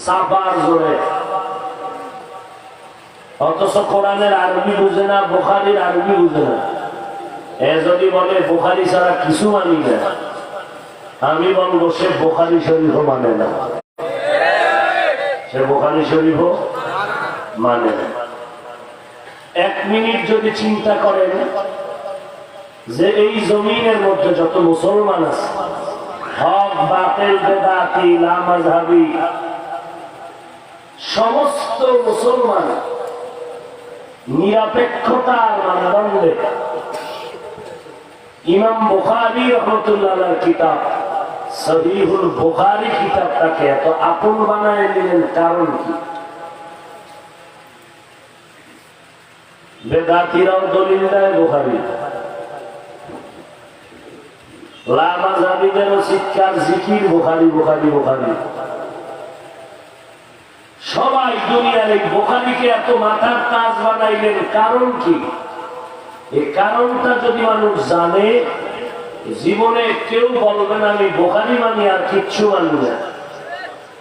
সাবার জোরে, অথচ কোরআনের আরবি বুঝে না, বুখারীর আরবি বুঝে না। এ যদি বলে বুখারী ছাড়া কিছু মানি না, আমি বলবো সে বুখারী শরীফও মানে না, সে বুখারী শরীফও মানে না। এক মিনিট যদি চিন্তা করেন যে এই জমিনের মধ্যে যত মুসলমান আছে, হক বাতিল বেদাতি লামাযহাবী সমস্ত মুসলমান নিরপেক্ষতার মানদণ্ডে ইমাম বুখারী রাহমাতুল্লাহ আলাইহির কিতাব সহিহুল বুখারী কিতাবটাকে এত আপন বানায় নিলেন কারণ কি? বেদাতিরাও দলিল দেয় বুখারী, লামাযহাবীদেরও চিৎকার জিকির বুখারী বুখারী বুখারী। সবাই দুনিয়ার এই বুখারীকে এত মাথার তাজ বানাইলেন কারণ কি? এই কারণটা যদি মানুষ জানে, জীবনে কেউ বলবে না আমি বুখারী মানি আর কিচ্ছু মানি না,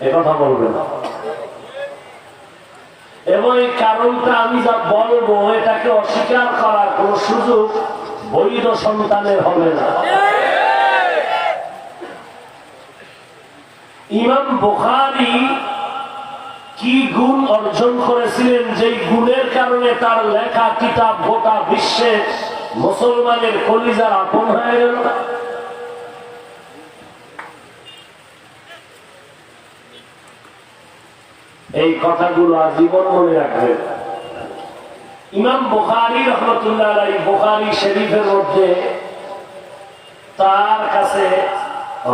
এ কথা বলবে না। এবং এই কারণটা আমি যা বলবো এটাকে অস্বীকার করার কোন সুযোগ বৈধ সন্তানের হবে না। ইমাম বুখারী কি গুণ অর্জন করেছিলেন, যেই গুণের কারণে তার লেখা কিতাব গোটা বিশ্বে মুসলমানের কলিজার আপন হয়ে গেল? এই কথাগুলো আজীবন মনে রাখবেন। ইমাম বুখারী রাহমাতুল্লাহ আলাইহি বুখারী শরীফের মধ্যে তার কাছে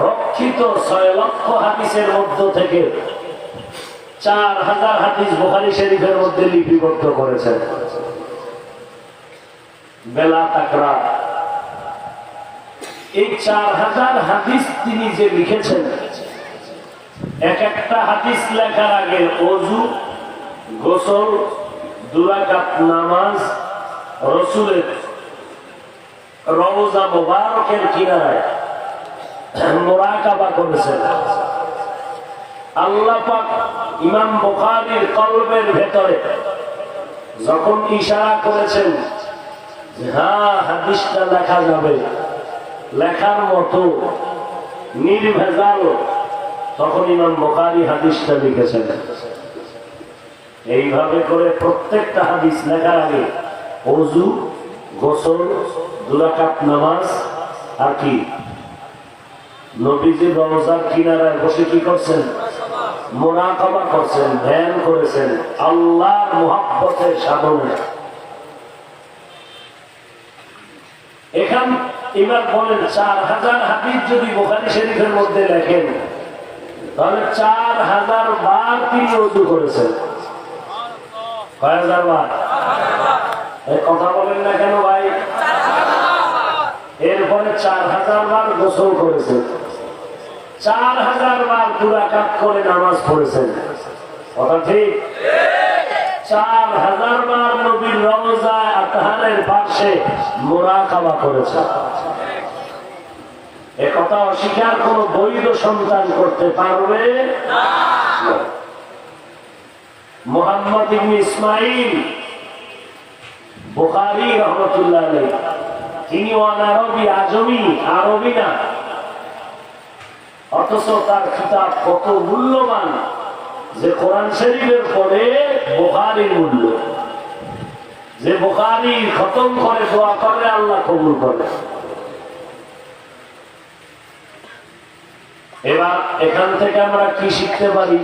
রক্ষিত 6 লক্ষ হাদিসের মধ্য থেকে 4000 হাদিস বুখারী শরীফের মধ্যে লিপিবদ্ধ করেছেন। বেলা তাকরা এই 4000 হাদিস তিনি যে লিখেছেন, এক একটা হাদিস লেখার আগে ওযু, গোসল, 2 রাকাত নামাজ, রাসূলের রওজা মুবারকের কিনারায় মুরাকাবা করেছেন। আল্লাহ পাক ইমাম বুখারীর কলবের ভেতরে যখন ইশারা করেছেন যে হ্যাঁ হাদিসটা লেখা যাবে, লেখার মতো নির্ভেজাল, তখন ইমাম বুখারী হাদিসটা লিখেছেন। এইভাবে করে প্রত্যেকটা হাদিস লেখার আগে ওযু, গোসল, 2 রাকাত নামাজ আর কি নবীজির রওজার কিনারায় বসে কি করছেন? মুরাকাবা করছেন, ধ্যান করেছেন আল্লাহর মুহাব্বতের সাধনে। এখান এবার বলেন 4000 হাদিস যদি বুখারী শরীফের মধ্যে লেখেন, তাহলে 4000 বার তিনি ওযু করেছেন। কয় হাজার বার? এই কথা বলেন না কেন ভাই? এরপরে 4000 বার গোসল করেছেন, 4000 বার 2 রাকাত করে নামাজ পড়েছেন। কথা ঠিক? 4000 বার নবীর রওজা আতহারের পাশে মুরাকাবা করেছেন। এ কথা অস্বীকার কোন বৈধ সন্তান করতে পারবে না। মুহাম্মদ ইবনে ইসমাঈল বুখারী রাহমাতুল্লাহ আলাইহি, তিনি আরবি, আজমি, আরবি না, অথচ তার কিতাব কত মূল্যবান যে কোরআন শরীফের পরে বুখারীর মূল্য। যে বুখারী খতম করে দোয়া করে আল্লাহ কবুল করে। এবার এখান থেকে আমরা কি শিখতে পারি?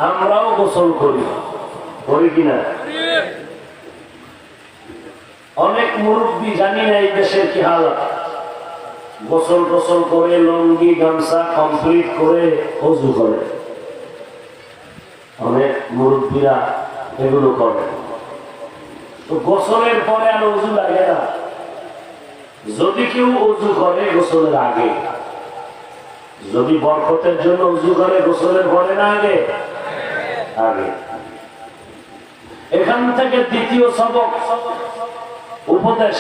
আমরাও গোসল করি, করি কিনা? অনেক মুরব্বী জানি না এই দেশের কি হালত, গোসল গোসল করে লুঙ্গি গামছা কমপ্লিট করে ওযু করে। অনেক মুরব্বীরা এগুলো করে। তো গোসলের পরে আর ওযু লাগে না। যদি কেউ ওযু করে গোসলের আগে, যদি বরকতের জন্য ওযু করে গোসলের পরে না আগে? আগে। এখান থেকে দ্বিতীয় সবক, উপদেশ।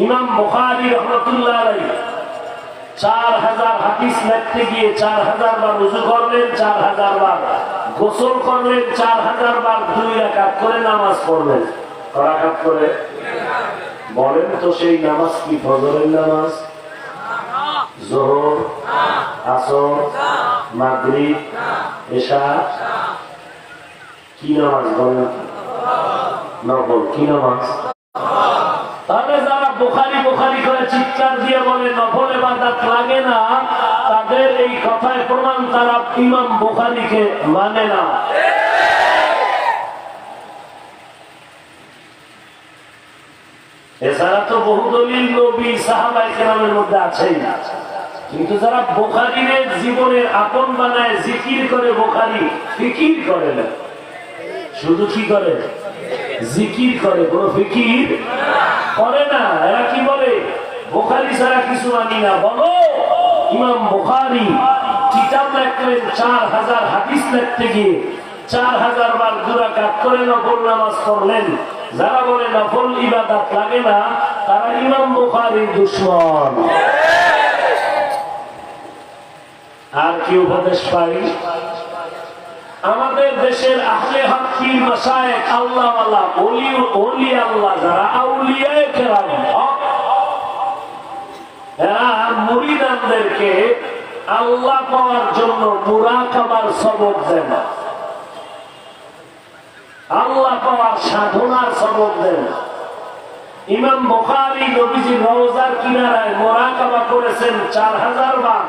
ইমাম বুখারী রাহমাতুল্লাহ আলাইহি 4000 হাদিস লিখতে গিয়ে 4000 বার ওযু করলেন, 4000 বার গোসল করলেন, 4000 বার 2 রাকাত করে নামাজ পড়লেন। কয় রাকাত করে? বলেন তো সেই নামাজ কি ফজরের নামাজ, যোহর, আসর, মাগরিব, এশা? কি নামাজ বলেন? নফল। কি নামাজ? তাহলে যারা বুখারী বুখারী করে চিৎকার দিয়ে বলে নফল ইবাদত লাগে না, তাদের এই কথায় প্রমাণ তারা ইমাম বুখারীকে মানে না। এছাড়া তো বহু দলিল নবী সাহাবায়ে কেরামের মধ্যে আছেই না, কিন্তু যারা বুখারীর জীবনের আপন বানায় জিকির করে, বুখারী ফিকির করে না, শুধু কি করে? জিকির করে, কোনো ফিকির করে না। এরা কি বলে? বুখারী ছাড়া কিছু মানি না। বলো, ইমাম বুখারী কিতাব লিখলেন, 4000 হাদিস লিখতে গিয়ে 4000 বার 2 রাকাত করে নফল নামাজ পড়লেন। যারা বলে নফল ইবাদত লাগে না, তারা ইমাম বুখারীর দুশমন। আর কি উপদেশ পাই? আমাদের দেশের আহলে হক পীর মাশায়েখ, আল্লাহওয়ালা, ওলি আল্লাহ যারা, আউলিয়ায়ে কেরাম হক, এরা মুরিদানদেরকে আল্লাহ পাওয়ার জন্য মুরাকাবার সবক দেন, আল্লাহ পাওয়ার সাধনার সবক দেন। ইমাম বুখারী নবীজির রওজার কিনারায় মুরাকাবা করেছেন 4000 বার।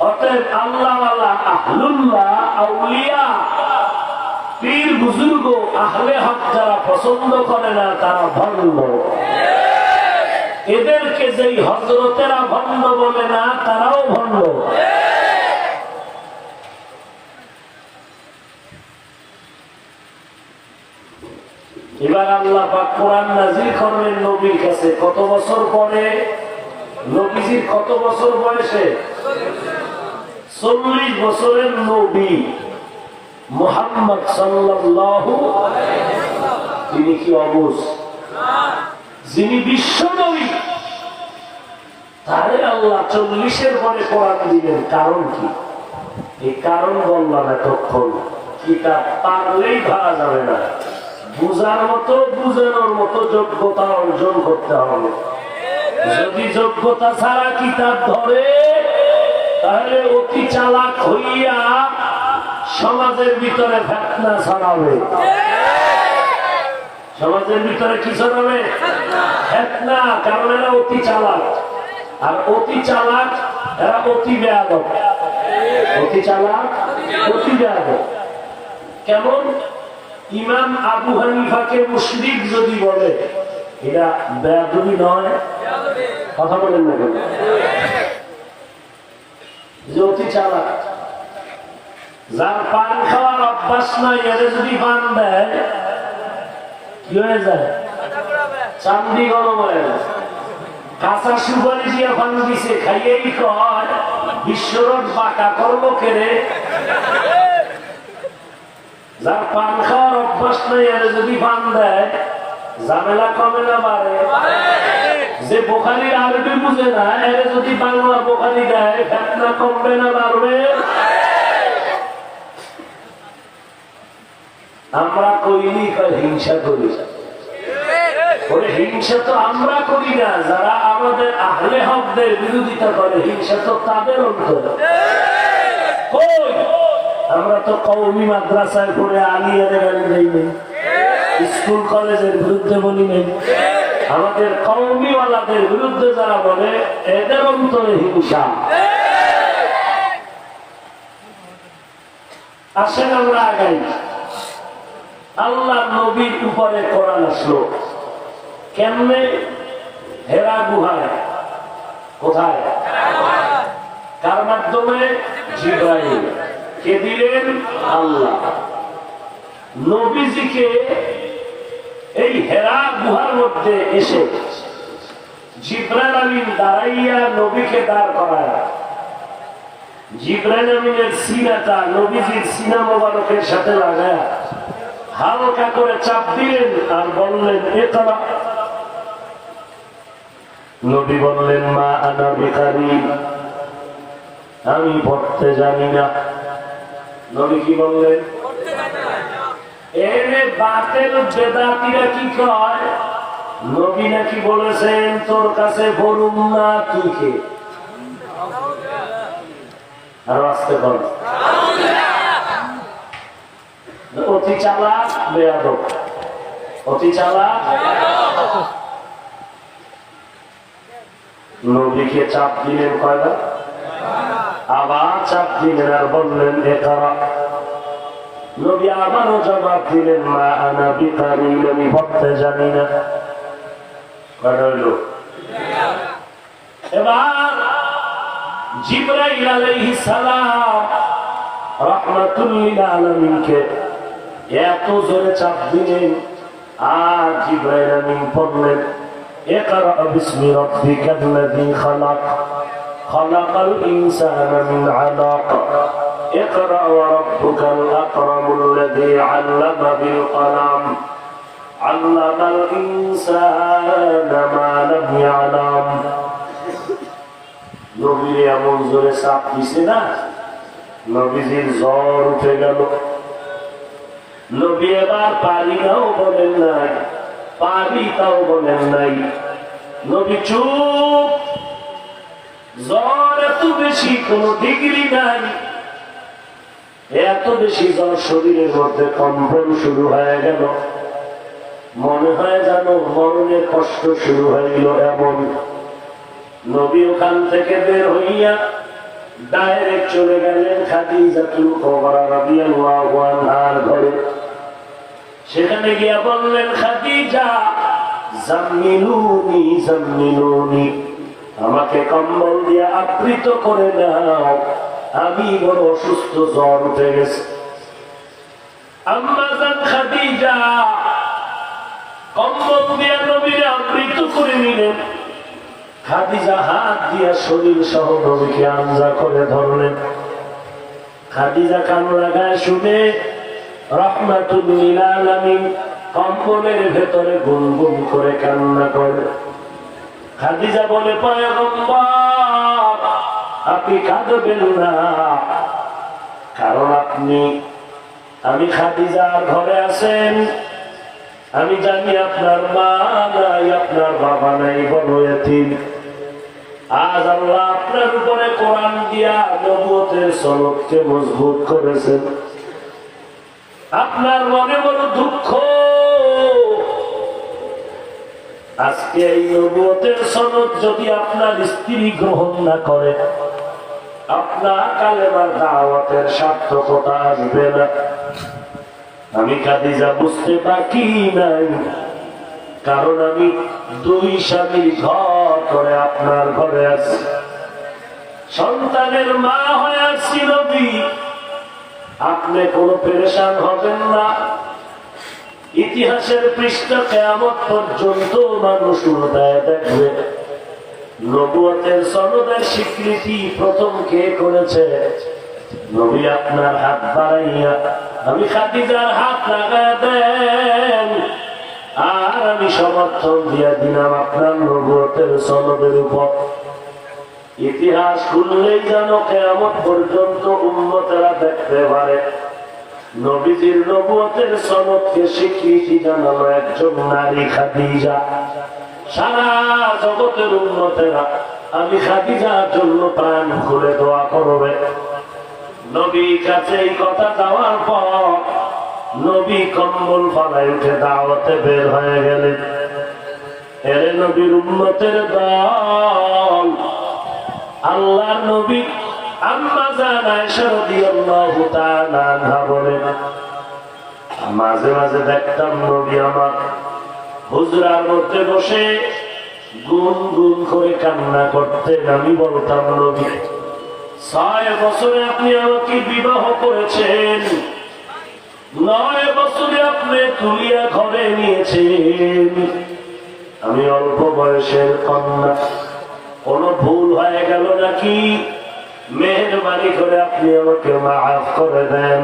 অতএব আল্লাহওয়ালা, আহলুল্লাহ, আউলিয়া, পীর বুজুর্গ, আহলে হক যারা পছন্দ করে না, তারা ভণ্ড। এদেরকে যেই হযরতেরা ভণ্ড বলে না, তারাও ভণ্ড। এবার আল্লাহ পাক কোরআন নাযিল করলেন নবীর কাছে। কত বছর পরে? নবীজির কত বছর বয়সে? 40 বছরের নবী মুহাম্মদ সাল্লাল্লাহু আলাইহি ওয়াসাল্লাম, তিনি কি অবুঝ? যিনি বিশ্ব নবী, তারে আল্লাহ 40-এর পরে কোরআন দিলেন। কারণ কি? এই কারণ বললাম এতক্ষণ। কিতাব পারলেই ধরা যাবে না, বুঝার মতো, বুঝানোর মতো যোগ্যতা অর্জন করতে হবে। যদি যোগ্যতা ছাড়া কিতাব ধরে, তাহলে অতি চালাক হইয়া সমাজের ভিতরে ফিতনা ছড়াবে। সমাজের ভিতরে কি ছড়াবে? ফিতনা। কারণ এরা অতি চালাক, আর অতি চালাক এরা অতি বেয়াদব। অতি চালাক, অতি বেয়াদব। কেমন? ইমাম আবু হানিফাকে মুশরিক যদি বলে, এটা বেয়াদবি নয়? কথা বলেন না কেন? যে অতি চালাক, যার পান খাওয়ার অভ্যাস নাই, এর যদি পান দেয় কি হয়ে যায়? চান্দি গরম হয়ে যায়। কাঁচা সুপারি দিয়ে পান দিছে, খাইয়েই কয় বিশ্বরোড বাঁকা করবো কেড়ে। যার পান খাওয়ার অভ্যাস নাই, এর যদি পান দেয়, ঝামেলা কমে না বাড়ে? যে বুখারীর আরবি বুঝে না, এর যদি বাংলা বুখারী দেয়, ফিতনা কমবে না বাড়বে? আমরা করিনি, হিংসা করি। ওরে হিংসা তো আমরা করি না, যারা আমাদের আহলে হকদের বিরোধিতা করে, হিংসা তো তাদের অন্তরে। কই? আমরা তো কওমি মাদ্রাসায় পড়ে আলিয়াদের গালি দেই নাই, স্কুল কলেজের বিরুদ্ধে বলি নাই। আমাদের কওমিওয়ালাদের বিরুদ্ধে যারা বলে, এদের অন্তরে হিংসা। আসেন আমরা আগাই। আল্লাহ নবীর উপরে কোরআন আসলো কেমনে? হেরা গুহায়। কোথায়? কার মাধ্যমে? জিবরাইল। কে দিলেন? আল্লাহ। নবীজিকে এই হেরা গুহার মধ্যে এসে জিবরাইল আমিন দাঁড়াইয়া নবীকে দাঁড় করায়। জিবরাইল আমিনের সিনাটা নবীজির সিনা মোবারকের সাথে লাগায় হালকা করে চাপ দিলেন আর বললেন, ইকরা। নবী বললেন মা আনা বিকারি, আমি পড়তে জানি না। নবী কি বললেন? এর বাতের বেদাতিরা কি কয়, নবী নাকি বলেছেন তোর কাছে পড়ুম না, তুই কে? আর আসতে বল, অতি চালাক বেয়াদব, অতি চালাক। নবীকে চাপ দিলেন কয়টা? আবার চাপ দিলেন আর বললেন একারা। নবী আবারও জবাব দিলেন মা আনা বিকারি, আমি পড়তে জানি না। কয়টা হইল? এবার জিবরাইল আলাইহিস সালাম রাহমাতুল লিল আলামিনকে এত জোরে চাপ দিলেন, আর জিবরাইল আমিন পড়লেন ইকরা বিসমি রাব্বিকাল্লাযী খালাক, খালাকাল ইনসানা মিন আলাক, ইকরা ওয়া রাব্বুকাল আকরামুল্লাযী আল্লামা বিল কলাম, আল্লামাল ইনসানা মা লাম ইয়ালাম। নবীর এমন জোরে চাপ দিছে না, নবীজির জ্বর উঠে গেল। নবী এবার পারি নাও বলেন নাই, পারি তাও বলেন নাই। নবী চুপ। জ্বর এত বেশি, কোন ডিগ্রি নাই, এত বেশি জ্বর, শরীরের মধ্যে কম্পন শুরু হয়ে গেল, মনে হয় যেন মরণের কষ্ট শুরু হইল এমন। নবী ওখান থেকে বের হইয়া ডাইরেক্ট চলে গেলেন খাদিজাতুল কুবরা রাদিয়াল্লাহু আনহার ঘরে। সেখানে গিয়া বললেন খাদিজা জাম্মিলুনি জাম্মিলুনি, আমাকে কম্বল দিয়ে আবৃত করে দাও, আমি বড় অসুস্থ, জ্বর উঠে গেছে। আম্মা জান খাদিজা কম্বল দিয়ে নবীরে আবৃত করে নিলেন। খাদিজা হাত দিয়া শরীর সহ নবীকে আঞ্জা করে ধরলেন। খাদিজা কান লাগায় শুনে রাহমাতুল লিল আলামিন কম্বলের ভেতরে গুনগুন করে কান্না করে। খাদিজা বলে পয়গম্বর আপনি কাঁদবেন না, কারণ আমি খাদিজার ঘরে আছেন, আমি জানি আপনার মা নাই, আপনার বাবা নাই, বড় এতিম। আজ আল্লাহ আপনার উপরে কোরআন দিয়া নবুয়তের সনদকে মজবুত করেছেন। আপনার মনে বড় দুঃখ, আজকে এই নবুয়তের সনদ যদি আপনার স্ত্রী গ্রহণ না করে, আপনার কালেমার দাওয়াতের সার্থকতা আসবে না। আমি খাদিজা বুঝতে বাকি নাই, কারণ আমি দুই স্বামীর ঘর করে আপনার ঘরে আছি, সন্তানের মা হয়ে আসছি। নবী আপনি কোনো পেরেশান হবেন না। ইতিহাসের পৃষ্ঠা কিয়ামত পর্যন্ত মানুষ উল্টায় দেখবে নবুয়তের সনদের স্বীকৃতি প্রথম কে করেছে? নবী আপনার হাত বাড়াইয়া আমি খাদিজার হাত লাগায় দেন, আর আমি সমর্থন দিয়া দিলাম আপনার নবুয়তের সনদের উপর। ইতিহাস খুললেই যেন কিয়ামত পর্যন্ত উম্মতেরা দেখতে পারে নবীজির নবুয়তের সনদকে স্বীকৃতি জানালো একজন নারী খাদিজা। সারা জগতের উম্মতেরা আমি খাদিজার জন্য প্রাণ খুলে দোয়া করবে। নবীর কাছে এই কথা যাওয়ার পর নবী কম্বল ফালায় উঠে দাওয়াতে বের হয়ে গেলেন। এরে নবীর উম্মতের দল, আল্লাহর নবী আম্মা জান আয়েশা রাদিয়াল্লাহু তাআলা আনহা বলেন, মাঝে মাঝে দেখতাম নবী আমার হুজরার মধ্যে বসে গুনগুন করে কান্না করতেন। আমি বলতাম নবী 6 বছরে আপনি আমাকে বিবাহ করেছেন, 9 বছরে আপনি তুলিয়া ঘরে নিয়েছেন, আমি অল্প বয়সের কন্যা, কোন ভুল হয়ে গেল নাকি? মেহেরবানি করে আপনি আমাকে মাফ করে দেন।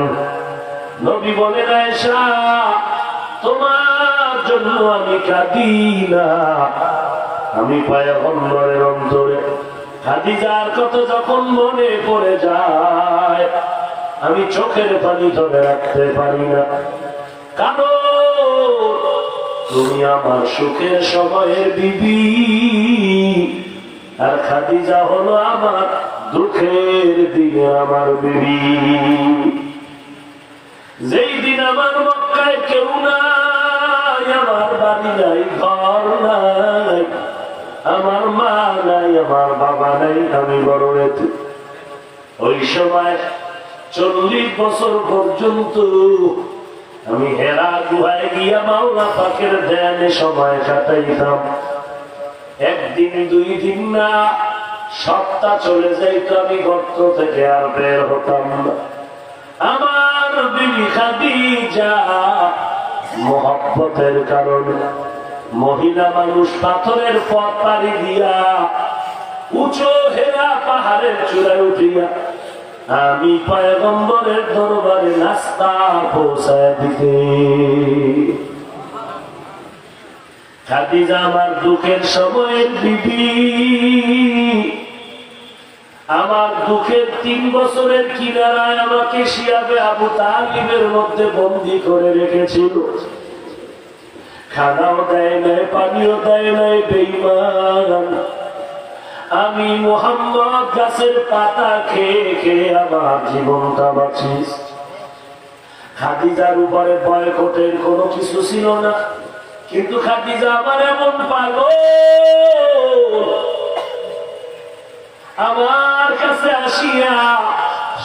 নবী বলেন আয়েশা তোমার জন্য আমি কাঁদি না, আমি পয়গম্বরের অন্তরে খাদিজার কথা যখন মনে পড়ে যায়, আমি চোখের পানি ধরে রাখতে পারি না। কারণ তুমি আমার সুখের সময়ের বিবি, আর খাদিজা হলো আমার দুঃখের দিনে আমার বিবি। যেই দিন আমার মক্কায় কেউ নাই, আমার বাড়ি নাই, ঘর নাই, আমার মা নাই, আমার বাবা নাই, আমি বড় এতে। ওই সময় 40 বছর পর্যন্ত আমি হেরা গুহায় গিয়া মাওলা পাকের ধ্যানে সময় কাটাইতাম। একদিন 2 দিন না, সপ্তাহ চলে যাইতো, আমি গর্ত থেকে আর বের হতাম না। আমার বিবি খাদিজা মহব্বতের কারণে মহিলা মানুষ পাথরের পথ পাড়ি দিয়া উঁচু হেরা পাহাড়ের চূড়ায় উঠিয়া আমি পয়গম্বরের দরবারে নাস্তা পৌঁছায় দিতে। খাদিজা আমার দুঃখের সময়ের বিবি, আমার দুঃখের 3 বছরের কিনারায় আমাকে শিয়াবে আবু তালিবের মধ্যে বন্দী করে রেখেছিল। খানাও দেয় নাই, পানিও দেয় নাই, বেঈমান। আমি মুহাম্মদ গাছের পাতা খেয়ে খেয়ে আমার জীবনটা বাঁচিস। খাদিজার উপরে বয়কটের কোনো কিছু ছিল না, কিন্তু খাদিজা আমার এমন পাগল, আমার কাছে আসিয়া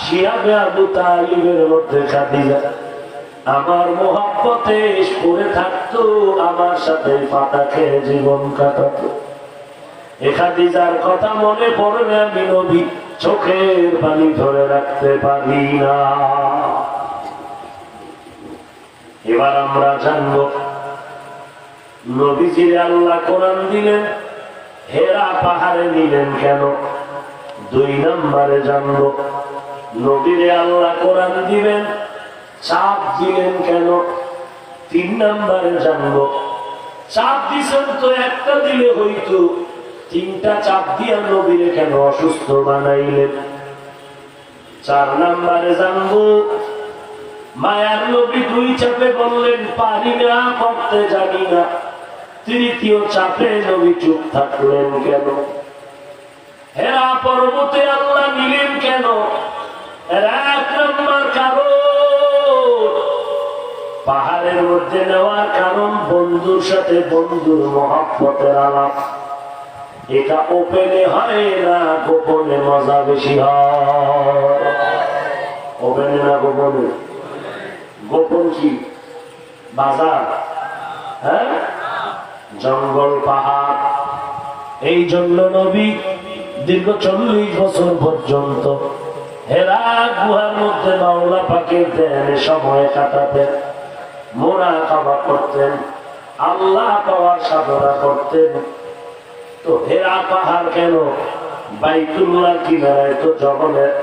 শিয়াবে আবু তালিবের মধ্যে খাদিজা আমার মোহাব্বতে পড়ে থাকতো, আমার সাথে পাতা খেয়ে জীবন কাটাতো। খাদিজার কথা মনে পড়লে আমি নবী চোখের পানি ধরে রাখতে পারি না। এবার আমরা জানবো নবীজির আল্লাহ কোরআন দিলেন, হেরা পাহাড়ে নিলেন কেন। 2 নম্বরে জানবো নবীরে আল্লাহ কোরআন দিলেন, চাপ দিলেন কেন। 3 নম্বরে জানবো চাপ দিছেন তো একটা দিলে হইতো, 3টা চাপ দিয়া নবীরে কেন অসুস্থ বানাইলেন। 4 নম্বরে জানবো মায়ার নবী 2 চাপে বললেন পারি না, করতে জানি না। 3য় চাপে নবী চুপ থাকলেন কেন। হেরা পর্বতে আল্লাহ নিলেন কেন। 1 নম্বর কারণ পাহাড়ের মধ্যে নেওয়ার কারণ বন্ধুর সাথে বন্ধুর মহব্বতের আলাপ। এটা ওপেনে হয় না, গোপনে মজা বেশি হয়। ওপেনে না গোপনে? গোপন কি? বাজার, হ্যাঁ, জঙ্গল, পাহাড়। এই জন্য নবী দীর্ঘ 40 বছর পর্যন্ত হেরা গুহার মধ্যে মাওলা পাকের ধ্যানে সময় কাটাতেন, মুরাকাবা করতেন, আল্লাহ পাওয়ার সাধনা করতেন। তো হেরা পাহাড় কেন? বাইতুল্লাহ কিনারায় তো জগনের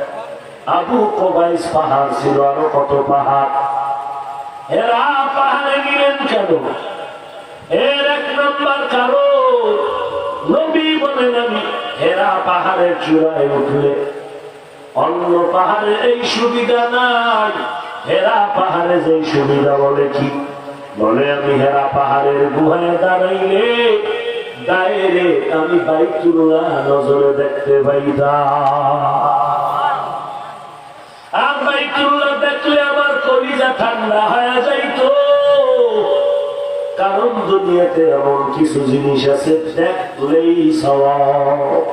আবু কুবাইস পাহাড় ছিল, আরো কত পাহাড়। হেরা পাহাড়ে গেলেন কেন? এর 1 নম্বর কারণ নবী বলেন আমি হেরা পাহাড়ের চূড়ায় উঠলে অন্য পাহাড়ে এই সুবিধা নাই। হেরা পাহাড়ে যে সুবিধা বলে কি? বলে আমি হেরা পাহাড়ের গুহায় দাঁড়াইলে ডাইরেক্ট আমি বাইতুল্লাহ নজরে দেখতে পাইতাম। আর বাইতুল্লাহ দেখলে আমার কলিজা ঠান্ডা হয়ে যাইতো। কারণ দুনিয়াতে এমন কিছু জিনিস আছে দেখলেই সওয়াব।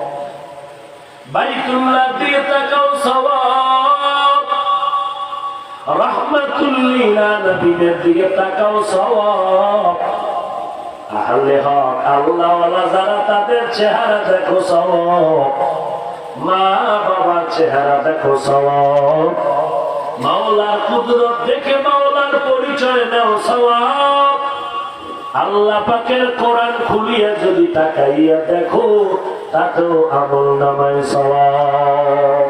বাইতুল্লাহ দিয়ে তাকাও সওয়াব, রাহমাতুল লিল আলামিনের দিকে তাকাও সওয়াব। আহলে হক আল্লাহ ওয়ালা যারা তাদের চেহারা দেখো সওয়াব, মা বাবার চেহারা দেখো সওয়াব, মাওলার কুদরত দেখে মাওলার পরিচয় নাও সওয়াব। আল্লাহ পাকের কোরআন খুলিয়া যদি তাকাইয়া দেখো তাতেও আমল নামায় সওয়াব।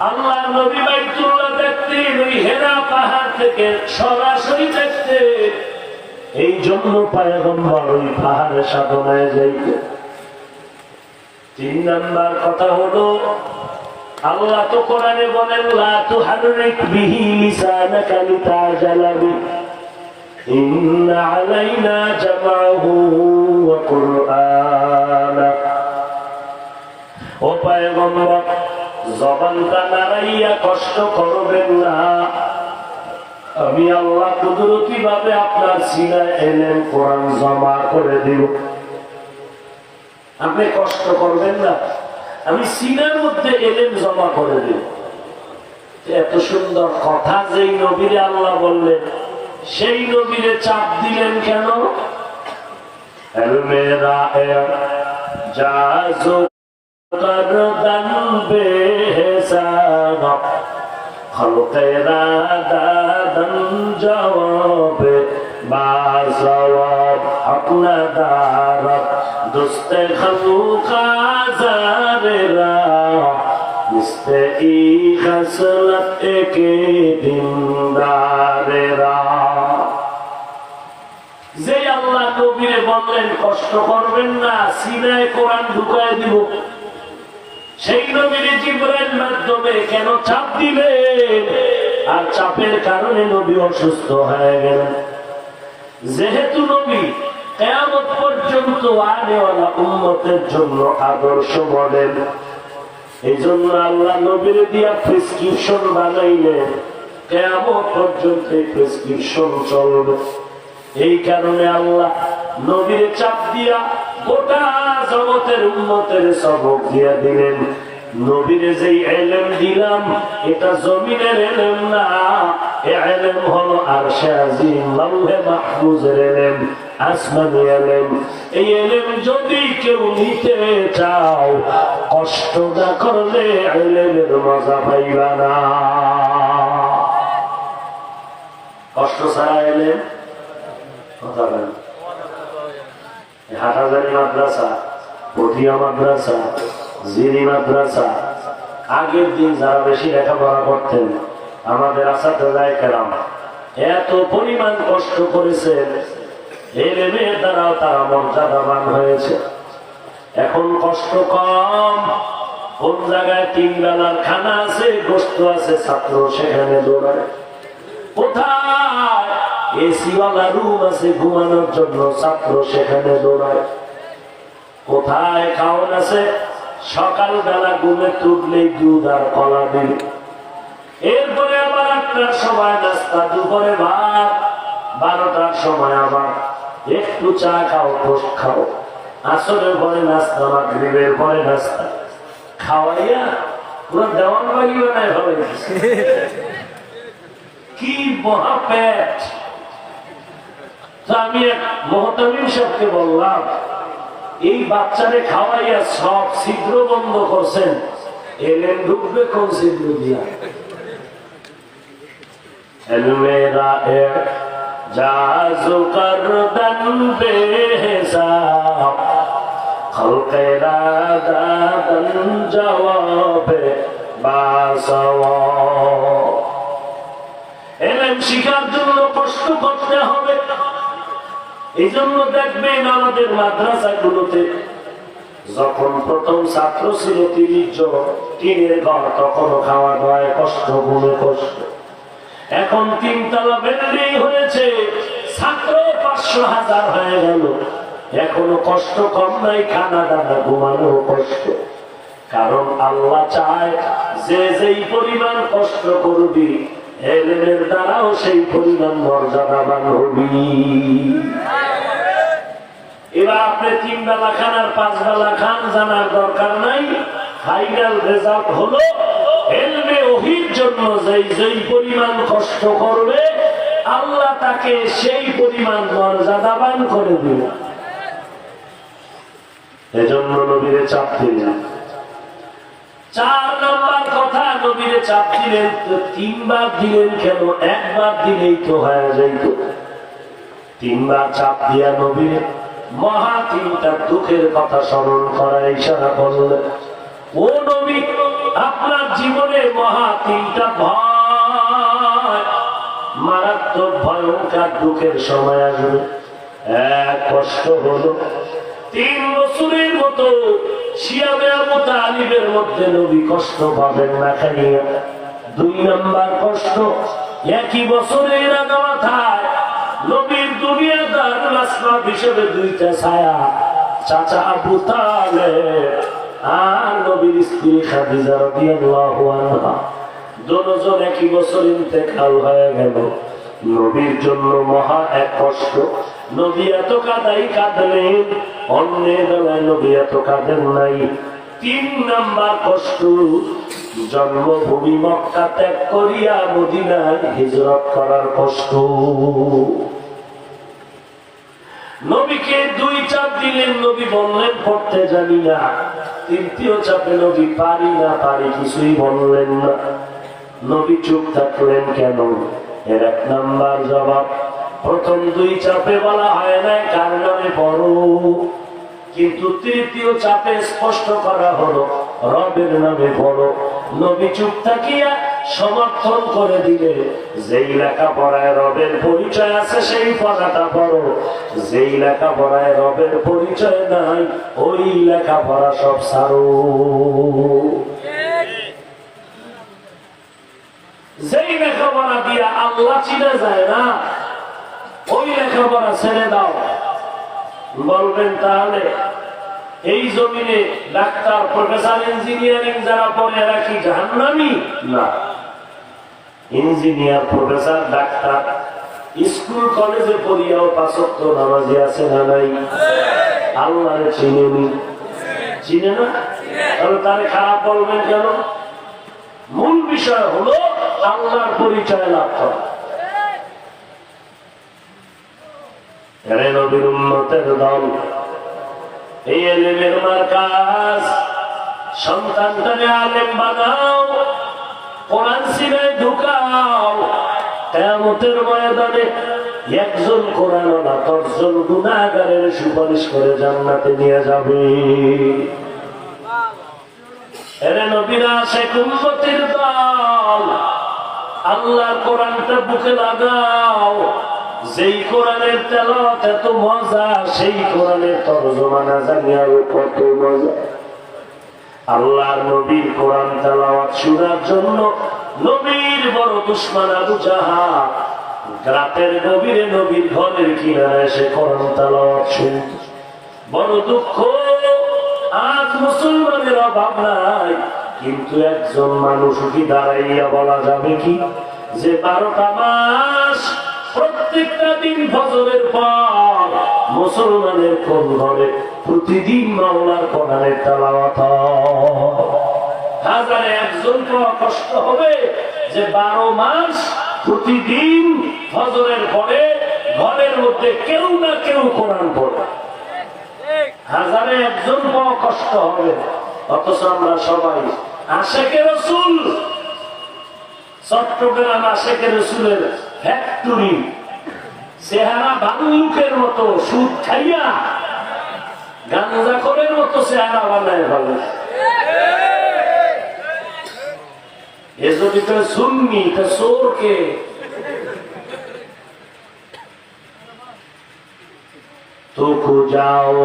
আল্লাহ নবী বাইতুল্লাহ দেখতেন, ওই হেরা পাহাড় থেকে সরাসরি দেখতেন। এই জন্য পয়গম্বর ওই পাহাড়ে সাধনায় যাইতে। 3 নাম্বার কথা হলো, আল্লাহ তো কোরআনে বলেন লা তুহাররিক বিহি লিসানাকা লিতাজালা বিহি ইন্না আলাইনা জামাহু ওয়া কুরআনা। ও পয়গম্বর, জবানটা নাড়াইয়া কষ্ট করবেন না, আমি আল্লাহ কুদরতি ভাবে আপনার সিনায় এলেন কোরআন জমা করে দিব। আপনি কষ্ট করবেন না, আমি সিনার মধ্যে এলেন জমা করে দিব। এত সুন্দর কথা যেই নবীরে আল্লাহ বললেন, সেই নবীরে চাপ দিলেন কেন? মেরা জাজো করদান বেহসাব খলকেরা দাদন জবাব বাজওয়াব আপনা দারব দুস্তে খলুকা জারেরা মিস্তে ই খসলত একে দিনদারেরা। যে আল্লাহ নবীরে বললেন কষ্ট করবেন না, সিনায় কোরআন ঢুকায় দিব, সেই নবীরে জিবরাইল মাধ্যমে কেন চাপ দিলেন? আর চাপের কারণে নবী অসুস্থ হয়ে গেলেন। যেহেতু নবী কিয়ামত পর্যন্ত আনেওয়ালা উম্মতের জন্য আদর্শ মডেল, এই জন্য আল্লাহ নবীরে দিয়া প্রেসক্রিপশন বানাইলেন, কিয়ামত পর্যন্ত এই প্রেসক্রিপশন চলবে। এই কারণে আল্লাহ নবীর চাপ দিয়া গোটা জগতের উম্মতের সবক দিয়া দিলেন। নবীরে যেই ইলম দিলাম, এটা জমিনের ইলম না, এই ইলম হলো আরশে আজিম লাউহে মাহফুজের ইলম, আসমানি ইলম। এই ইলম যদি কেউ নিতে চাও, কষ্ট না করলে ইলমের মজা পাইবা না। কষ্ট ছাড়া ইলম কথা বলেন। হাটাজারি মাদ্রাসা, পটিয়া মাদ্রাসা, জিরি মাদ্রাসা, আগের দিন যারা বেশি লেখাপড়া করতেন আমাদের আসাতেজায়ে কেরাম এত পরিমাণ কষ্ট করেছেন, এলেমের দ্বারাও তারা মর্যাদাবান হয়েছে। এখন কষ্ট কম, কোন জায়গায় 3 বেলার খানা আছে, গোশত আছে, ছাত্র সেখানে দৌড়ায়। কোথায় এসিওয়ালা রুম আছে ঘুমানোর জন্য, ছাত্র সেখানে দৌড়ায়। কোথায় খাওয়ান আছে, সকালবেলা ঘুমে তুললেই দুধ আর কলা দিল, এরপরে আবার 8টার সময় নাস্তা, দুপুরে ভাত, 12টার সময় আবার একটু চা খাও, টোস্ট খাও, আসরের পরে নাস্তা, মাগরিবের পরে নাস্তা খাওয়াইয়া পুরো দেওয়ান বাড়ি বানায় হবে। কি মহা পেট! আমি মহতামিম সাহেবকে বললাম, এই বাচ্চারে খাওয়াইয়া সব ছিদ্র বন্ধ করছেন, এলেন ঢুকবে কোন ছিদ্র দিয়া? মেরা জাজু করদান বেহিসাব খলকেরা দাদন জওয়াবে বাসওয়াব। এলেম শিখার জন্য কষ্ট করতে হবে। এই জন্য দেখবেন আমাদের মাদ্রাসাগুলোতে যখন প্রথম ছাত্র ছিল 30 জন, টিনের ঘর, তখনও খাওয়া দাওয়ায় কষ্ট, ঘুমে কষ্ট। এখন 3 তলা বিল্ডিং হয়েছে, ছাত্র 500,000 হয়ে গেল, এখনো কষ্ট কম নাই, খানা দানা ঘুমানো কষ্ট। কারণ আল্লাহ চায় যে যেই পরিমাণ কষ্ট করবি, এলেমের দ্বারাও সেই পরিমাণ মর্যাদাবান হবি। এবার আপনি 3 বেলা খান আর 5 বেলা খান, জানার দরকার নাই। ফাইনাল রেজাল্ট হলো ইলমে ওহীর জন্য যেই যেই পরিমাণ কষ্ট করবে, আল্লাহ তাকে সেই পরিমাণ মর্যাদাবান করে দিবে। এজন্য নবীরে চাপ দিলেন। 4 নম্বর কথা, নবীরে চাপ দিলেন তো 3 বার দিলেন কেন? 1 বার দিলেই তো হয়ে যাইত। 3 বার চাপ দিয়া নবীরে মহা 3টা দুঃখের কথা স্মরণ করা ইশারা করলেন। ও নবী, আপনার জীবনে মহা 3টা ভয়, মারাত্মক ভয়ঙ্কর দুঃখের সময় আসবে। এক কষ্ট হলো 3 বছরের মতো সিয়ামে আবু তালিবের মধ্যে নবী কষ্ট পাবেন না খাইয়া। 2 নাম্বার কষ্ট, একই বছরের আগা মাথায় নবীর দুনিয়া দারুল আসবাব হিসেবে 2টা ছায়া, চাচা আবু তালেব আর নবীর স্ত্রী খাদিজা রাদিয়াল্লাহু আনহা, দুজন একই বছর ইন্তেকাল হয়ে গেল। নবীর জন্য মহা এক কষ্ট। নবী এত কাদাই কাঁদলেন, অন্যের বেলায় নবী এত কাঁদেন নাই। 3 নাম্বার কষ্ট, জন্মভূমি মক্কা ত্যাগ করিয়া মদিনায় হিজরত করার কষ্ট। নবীকে 2 চাপ দিলেন, নবী বললেন পড়তে জানি না। 3য় চাপে নবী পারি না পারি কিছুই বললেন না। নবী চুপ থাকলেন কেন? এর 1 নাম্বার জবাব, প্রথম 2 চাপে বলা হয় না কার নামে পড়ো, কিন্তু 3য় চাপে স্পষ্ট করা হলো রবের নামে পড়ো। নবী চুপ থাকিয়া সমর্থন করে দিলে, যেই লেখাপড়ায় রবের পরিচয় আছে সেই পড়াটা পড়ো, যেই লেখাপড়ায় রবের পরিচয় নাই ওই লেখাপড়া সব ছাড়ো। যেই লেখাপড়া দিয়া আল্লাহ চিনে যায় না ওই লেখাপড়া ছেড়ে দাও। বলবেন তাহলে এই জমিনে ডাক্তার, প্রফেসর, ইঞ্জিনিয়ারিং যারা পড়ে এরা কি জাহান্নামী? না, ইঞ্জিনিয়ার, প্রফেসর, ডাক্তার স্কুল কলেজে পড়িয়াও 5 ওয়াক্ত নামাজি আছে না নাই? আল্লাহরে চিনেনি, চিনে না? তাহলে তারে খারাপ বলবেন কেন? মূল বিষয় হলো আল্লাহর পরিচয় লাভ করা। এরে নবীর উম্মতের দল, এই এলেমের মার্কাজ, সন্তানটারে আলেম বানাও, কোরআন সিনায় ঢুকাও। কিয়ামতের ময়দানে একজন কোরআনওয়ালা 10 জন গুনাহগারের সুপারিশ করে জান্নাতে নিয়ে যাবে। এরে নবীর আশিক উম্মতের দল, আল্লাহর কোরআনটা বুকে লাগাও। যেই কোরআনের তেলাওয়াত এত মজা, সেই কোরআনের তরজমা না জানিয়া কত মজা। আল্লাহর নবীর কোরআন তেলাওয়াত শোনার জন্য নবীর বড় দুশমন আবু জাহাল রাতের গভীরে নবীর ঘরের কিনারে এসে কোরআন তেলাওয়াত শুনত। বড় দুঃখ, আজ মুসলমানের অভাব নাই, কিন্তু একজন মানুষ কি দাঁড়াইয়া বলা যাবে কি যে 12টা মাস প্রত্যেকটা দিন ফজরের পর মুসলমানের কোন ঘরে প্রতিদিন মাওলার কোরআনের তেলাওয়াত হয়? হাজারে একজন কষ্ট হবে যে 12 মাস প্রতিদিন ফজরের পরে ঘরের মধ্যে কেউ না কেউ কোরআন পড়ে। হাজারে একজন কষ্ট হবে। অথচ আমরা সবাই আশেকে রসুল, চট্টগ্রাম আশেকে রসুলের ফ্যাক্টরি, চেহারা ভাল্লুকের মতো সুদ খাইয়া গাঞ্জাখোরের মতো চেহারা বানায় ভালো। এ যদি তো সুন্নি তো চোরকে তো খুঁজাও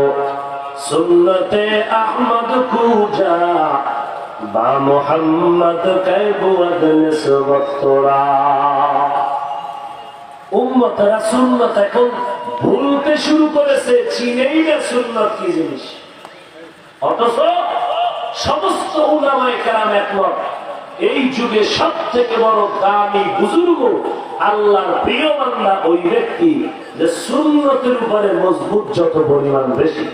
সুন্নতে আহমদ খুঁজা বা মোহাম্মদ कैबुअद निस्बत तोरा। উম্মতরা সুন্নত এখন ভুলতে শুরু করেছে, চিনেই না সুন্নত কি জিনিস। অথচ সমস্ত উলামায়ে কেরাম একমত, এই যুগে সবথেকে বড় দামি বুজুর্গ আল্লাহর প্রিয় বান্দা ওই ব্যক্তি যে সুন্নতের উপরে মজবুত যত পরিমাণ বেশি।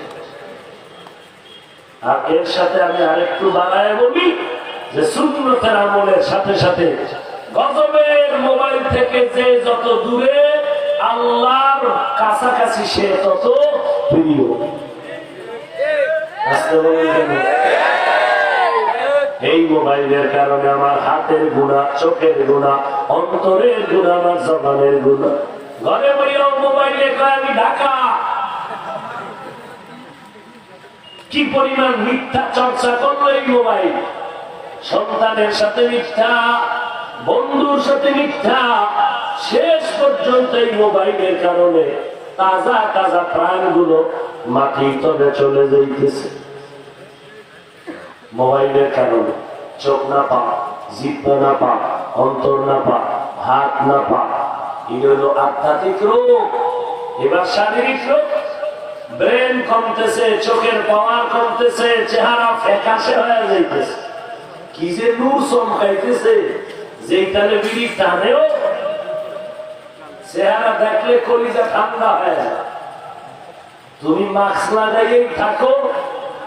আর এর সাথে আমি আরেকটু বাড়ায় বলি যে সুন্নতের আমলের সাথে সাথে গজবের মোবাইল থেকে যে যত দূরে আল্লাহর কাছাকাছি সে তত প্রিয়। এই মোবাইলের কারণে আমার হাতের গুনাহ, চোখের গুনাহ, অন্তরের গুনাহ, আমার জবানের গুনাহ। ঘরে বইয়াও মোবাইলে কয় আমি ঢাকা। কি পরিমাণ মিথ্যা চর্চা করলো এই মোবাইল। সন্তানের সাথে মিথ্যা, বন্ধুর সাথে মিথ্যা, শেষ পর্যন্ত এই মোবাইলের কারণে তাজা তাজা প্রাণগুলো মাটির তলে চলে যাইতেছে মোবাইলের কারণে। চোখ না পা, জিহ্বা না পা, অন্তর না পা, হাত না পা, এগুলো হলো আধ্যাত্মিক রোগ। এবার শারীরিক রোগ, ব্রেন কমতেছে, চোখের পাওয়ার কমতেছে, চেহারা ফ্যাকাশে হয়ে যাইতেছে। কি যে নূর চমকাইতেছে, যেইখানে বিড়ি টানেও চেহারা দেখলে কলিজা ঠান্ডা হয়ে যায়। তুমি মাস্ক লাগাইয়েই থাকো,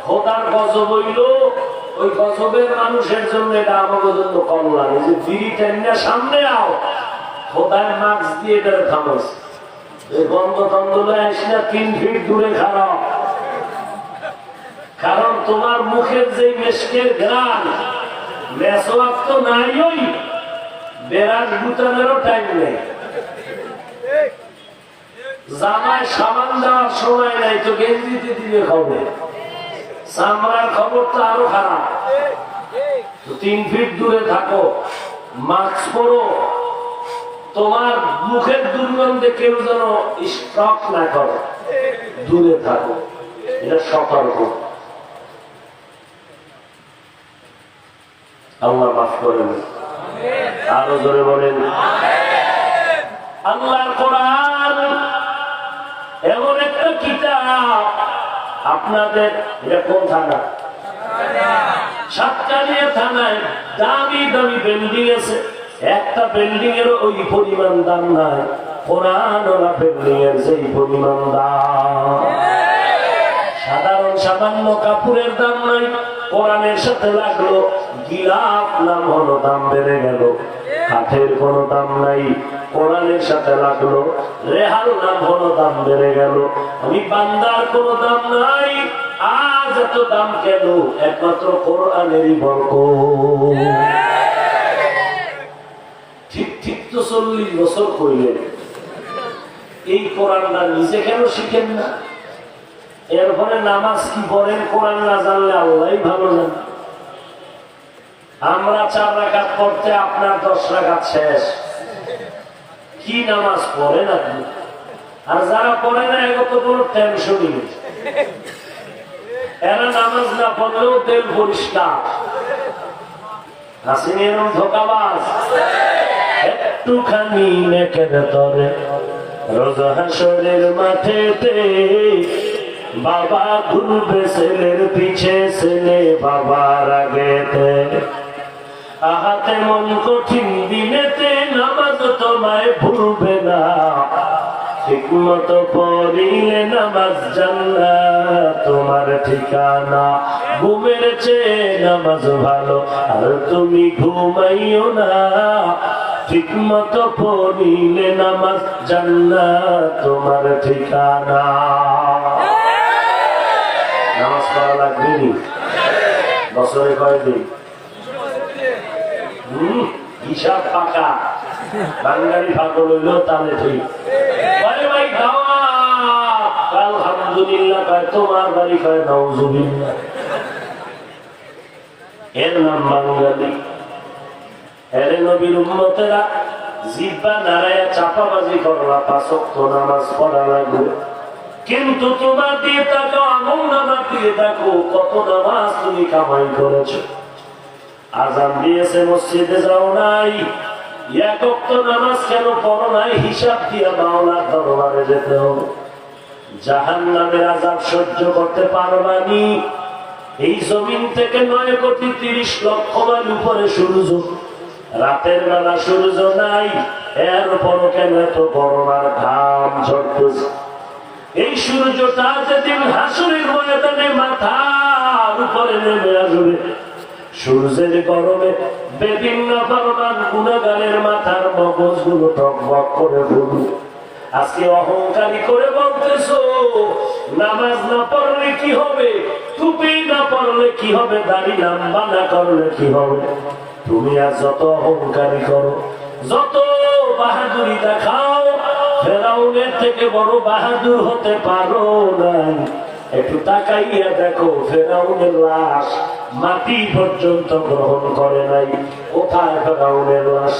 খোদার গজব হইল, ওই গজবের মানুষের জন্য এটা আমাদের জন্য কল্যাণ। যে বিড়ি টাইনা সামনে আও, খোদার মাস্ক দিয়ে এটা থামাইছে। এই বন্ধ তন্দলে আসি না, 3 ফিট দূরে খারাপ। কারণ তোমার মুখের যে মেশকের ঘ্রাণ, মেসওয়াক তো নাই, ওই বেরাজ গুটানেরও টাইম নেই। জামায় সাবান দেওয়ার সময় নাই, তো গেঞ্জিতে দিলে খবর। চামড়ার খবর তো আরো খারাপ। 3 ফিট দূরে থাকো, মাস্ক পরো, তোমার মুখের দুর্গন্ধে কেউ যেন স্ট্রক না করে, দূরে থাকো। এটা সতর্ক। আল্লাহ মাফ করেন, আরো জোরে বলেন। আল্লাহর কোরআন এমন একটা কিতাব, আপনাদের এটা কোন থানা? সাতকানিয়া থানায় দামি দামি বিল্ডিং আছে, একটা বিল্ডিং এর ওই পরিমাণ দাম নাই কোরআন ওলা বিল্ডিং এর যেই পরিমাণ দাম। সাধারণ সামান্য কাপড়ের দাম নাই, কোরআনের সাথে লাগলো গিলাফ নাম হলো দাম বেড়ে গেল। কাঠের কোনো দাম নাই, কোরআনের সাথে লাগলো রেহাল নাম হলো দাম বেড়ে গেল। আমি বান্দার কোনো দাম নাই, আজ এত দাম কেন? একমাত্র কোরআনেরই বরকত। ঠিক ঠিক তো 40 বছর কইলেন, এই কোরআনটা নিজে কেন শিখেন না? এরপরে নামাজ কি পড়েন কোরআন না জানলে আল্লাহই ভালো জানে। আমরা 4 রাকাত পড়তে আপনার 10 রাকাত শেষ। কি নামাজ পড়েন আপনি? আর যারা পড়ে না এগত কোনো টেনশনই নেই, এরা নামাজ না পড়লেও তেল পরিষ্কার। হাসিন এরম ধোকাবাজ একটুখানি নেকের তরে রোজ হাসরের মাঠেতে বাবা ঘুরবে ছেলের পিছে, ছেলে বাবার আগেতে। আহাতে মন কঠিন দিনেতে নামাজ তোমায় ভুলবে না, ঠিক মতো পড়িলে নামাজ জান্নাত তোমার ঠিকানা। ঘুমের চেয়ে নামাজ ভালো, আর তুমি ঘুমাইও না, ঠিক মতো পড়িলে নামাজ জান্নাত তোমার ঠিকানা। নামাজ পড়া লাগবে নি? বছরে কয়দিন? হিসাব পাকা, বাঙালি পাগল হইলেও তাহলে ঠিক। ভাই খাওয়া আলহামদুলিল্লাহ কয়, তোমার বাড়ি কয় নাউজুবিল্লাহ। এর নাম বাঙালি। এরে নবীর উম্মতেরা জিহ্বা নাড়াইয়া চাপাবাজি করলা, 5 ওয়াক্ত নামাজ পড়া লাগবে। কিন্তু তোমার দিয়ে তাকে আমল নামা দিয়ে দেখো কত নামাজ তুমি কামাই করেছো। আজান দিয়েছে, মসজিদে যাও নাই, 1 ওয়াক্ত নামাজ কেন পড়ো নাই? হিসাব দিয়া মাওলার দরবারে যেতে হবে। জাহান্নামের আযাব সহ্য করতে পারবা নি? এই জমিন থেকে 9,30,00,000 মাইল উপরে সূর্য, রাতের বেলা সূর্য নাই, এরপরও কেন এত গরম আর ঘাম ঝরতেছে? এই সূর্যটা যেদিন হাসরের ময়দানে মাথার উপরে নেমে আসবে, সূর্যের গরমে বিভিন্ন ধরনের গুণাগারের মাথার মগজগুলো টকবক করে বলবে। আজকে অহংকারী করে বলতেছো নামাজ না পড়লে কি হবে, টুপি না পড়লে কি হবে, দাড়ি লম্বা না করলে কি হবে। তুমি আর যত অহংকারী করো, যত বাহাদুরি দেখাও, ফেরাউনের থেকে বড় বাহাদুর হতে পারো না। একটু তাকাইয়া দেখো, ফেরাউনের লাশ মাটি পর্যন্ত গ্রহণ করে নাই। কোথায় ফেরাউনের লাশ?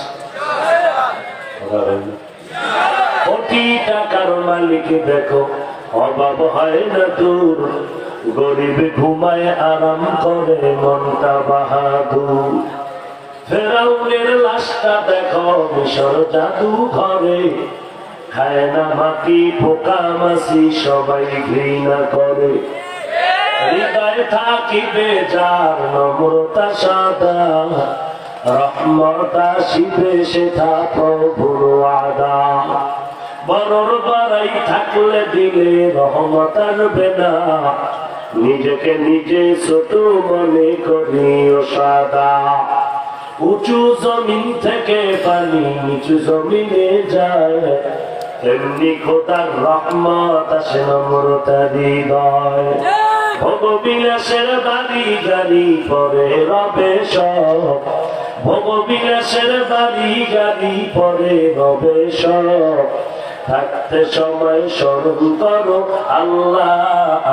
কোটি টাকার মালিক দেখো অভাব হয় না তোর, গরিব ঘুমায় আরাম করে মনটা বাহাদুর। ফেরাউনের লাশটা দেখো মিশর জাদু ঘরে, খায় না মাটি পোকা মাছি সবাই ঘৃণা করে। হৃদয় থাকিবে যার নম্রতা সাদা, রহমত আসিবে সেটা প্রভুর ওয়াদা। বড়র বাড়াই থাকলে দিলে রহমত আসবে না, নিজেকে নিজে ছোট মনে করিও সাদা। উঁচু জমিন থেকে পানি নিচু জমিনে যায়, এমনি খোদার রহমত আসে নম্রতা হৃদয়। ভোগবিলাসের বাড়ি গাড়ি পরে রবে সব, ভোগবিলাসের বাড়ি গাড়ি পরে রবে সব। থাকতে সময় স্মরণ করো আল্লাহ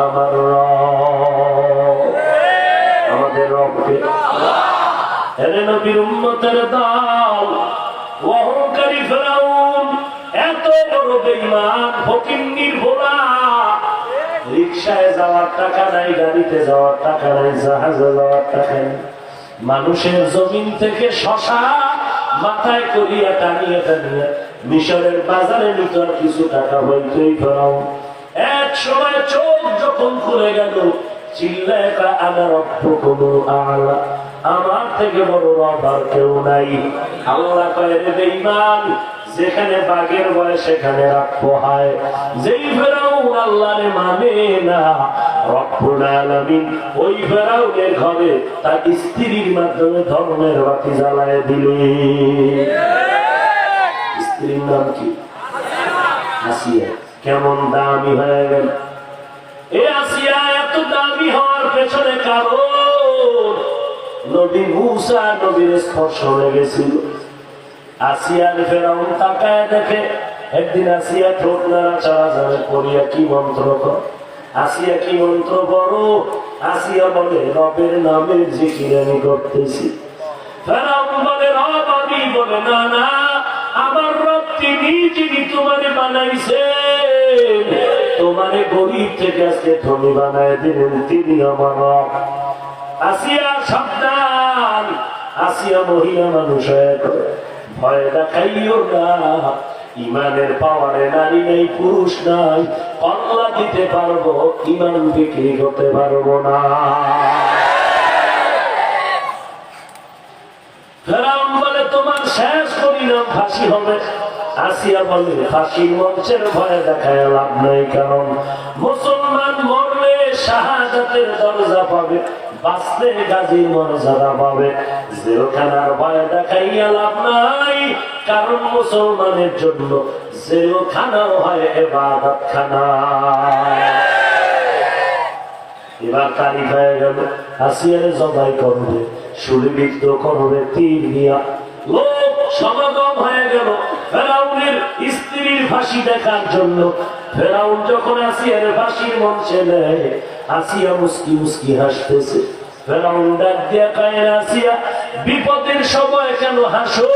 আমার রব, আমাদের রবকে। এর নবীর উম্মতের দল অহংকারী ফেরাউন এত বড় বেঈমান ফকিন্নির ভোলা, রিকশায় যাওয়ার টাকা নাই, গাড়িতে যাওয়ার টাকা নাই, জাহাজে যাওয়ার টাকা নাই, মানুষের জমিন থেকে শশা মাথায় করিয়া টানিয়ে টানিয়ে মিশরের বাজারে নিত, কিছু টাকা হইতেই ফেরাও। এক সময় চোখ যখন খুলে গেল চিল্লায় আমার রব্বুকুম আ'লা, আমার থেকে বড় রব আর কেউ নাই। আল্লাহ কয় রে বেঈমান, যেখানে বাঘের ভয় সেখানে রাগ পোহায়। যেই ফেরাউন আল্লাহরে মানে না, রব্বুল আলামিন ওই ফেরাউনের ঘরে তার স্ত্রীর মাধ্যমে ধর্মের বাতি জ্বালায় দিলেন। স্ত্রীর নাম কি? আসিয়া। কেমন দামি হয়ে গেল এ আসিয়া! এত দামি হওয়ার পেছনে কারণ নবী মূসা নবীর স্পর্শ লেগেছিল। আসিয়ার ফেরাউন তাকায় দেখে, একদিন আসিয়া ঠোঁট নাড়াচাড়া জানে পড়িয়া কি মন্ত্র কর। আসিয়া কি মন্ত্র বড়? আসিয়া বলে রবের নামের জিকির আমি করতেছি। ফেরাউন বলে রব আমি, বলে না না, আমার রব যিনি তোমারে বানাইছে, তোমারে গরিব থেকে আজকে ধনী বানায় দিলেন, তিনি আমার রব। আসিয়া সাবধান, আসিয়া মহিলা মানুষ ভয় দেখাইও না। ইমানের পাওয়ারে নারী নেই পুরুষ নাই, কল্লা দিতে পারবো ইমান বিক্রি করতে পারবো না। ফেরাউন বলে তোমার শেষ পরিণাম ফাঁসি হবে। আসিয়া বলে ফাঁসির মঞ্চের ভয় দেখায় লাভ নাই, কারণ মুসলমান মরলে শাহাদাতের দরজা পাবে, বাঁচলে গাজীর মর্যাদা পাবে। জেলখানার ভয় দেখাইয়া লাভ নাই, কারণ মুসলমানের জন্য জেলখানাও হয় ইবাদতখানা। এবার তারিখ হয়ে গেল, আসিয়ারে জবাই করবে, শুলিবিদ্ধ করবে তীর দিয়া। লোক সমাগম হয়ে গেল ফেরাউনের স্ত্রীর ফাঁসি দেখার জন্য। ফেরাউন যখন আসিয়ার ফাঁসির মঞ্চে নেয়, আসিয়া মুস্কি মুস্কি হাসতেছে। ফেরাউন ডাক দিয়া কয়, আসিয়া বিপদের সময় কেন হাসো?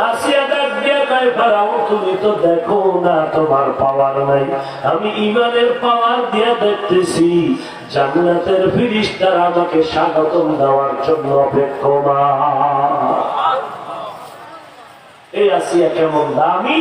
আসিয়া ডাক দিয়া কয়, ফেরাউন তুমি তো দেখো না তোমার পাওয়ার নাই, আমি ইমানের পাওয়ার দিয়া দেখতেছি। জান্নাতের ফেরেশতারা আমাকে স্বাগতম দেওয়ার জন্য অপেক্ষমান। এই আসিয়া কেমন দামি!